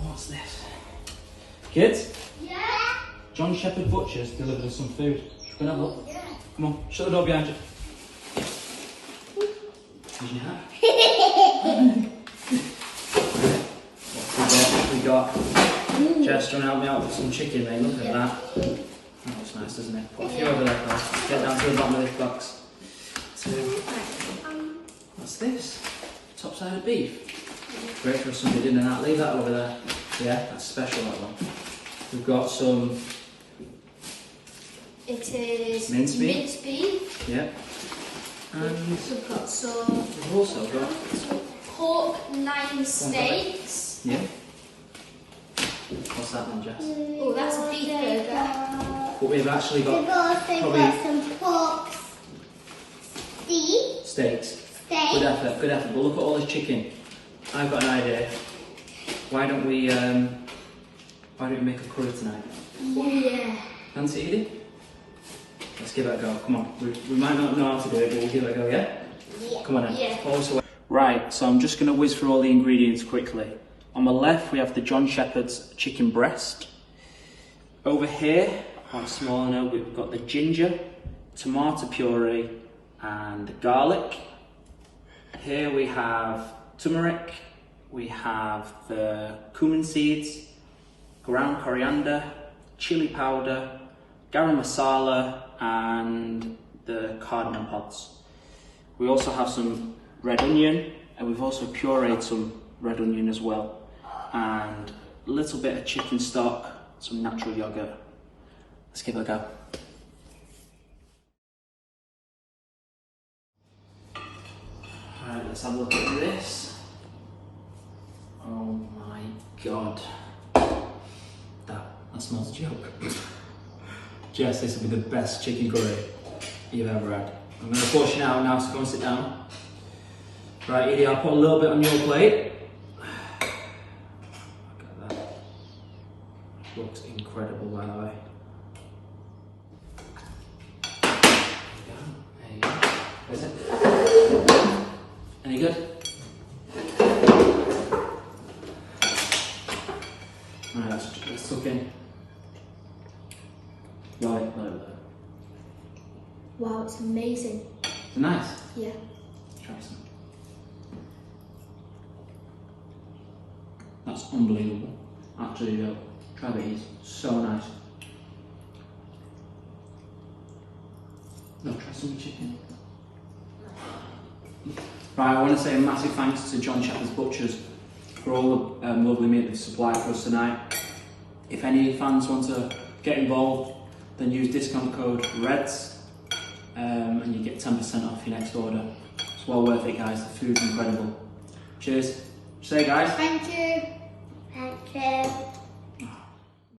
What's this? Kids? Yeah. John Sheppard Butchers delivered us some food. Come and have a look. Yeah. Come on, shut the door behind you. Yeah. What we got? Jess, do you want to help me out with some chicken, mate? Look at that. That looks nice, doesn't it? Put a few over there, guys. Get down to the bottom of this box. So, what's this? Top side of beef. Great for a Sunday dinner. That. Leave that over there. Yeah, that's special, that one. We've got some. It is Minced beef. Minced beef. Yeah. And we've got some. We've also got some pork nine steaks. Yeah. What's that then, Jess? Oh, that's a beef burger. But we've actually got. We've also got some pork Steaks. Good effort, good effort. But look at all this chicken. I've got an idea. Why don't we make a curry tonight? Yeah. Fancy eating? Let's give it a go. Come on. We might not know how to do it, but we'll give it a go, yeah? Yeah. Come on then. Yeah. Also, right, so I'm just going to whiz through all the ingredients quickly. On my left, we have the John Sheppard's chicken breast. Over here, on a smaller note, we've got the ginger, tomato puree, and garlic. Here we have turmeric, we have the cumin seeds, ground coriander, chili powder, garam masala, and the cardamom pods. We also have some red onion, and we've also pureed some red onion as well, and a little bit of chicken stock, some natural yogurt. Let's give it a go. Alright, let's have a look at this. Oh my god. That smells a joke. Jess, this will be the best chicken curry you've ever had. I'm going to portion it out now, so go and sit down. Right, Edie, I'll put a little bit on your plate. Look at that. Looks incredible, by the way. There you go. Is it? Any good? Alright, let's tuck in. Right. Wow, it's amazing. Nice. Yeah. Try some. That's unbelievable. Actually, try these. So nice. No, try some chicken. Right, I want to say a massive thanks to John Sheppard Butchers for all the lovely meat they've supplied for us tonight. If any fans want to get involved, then use discount code REDS and you get 10% off your next order. It's well worth it, guys. The food's incredible. Cheers. Say, guys. Thank you. Thank you.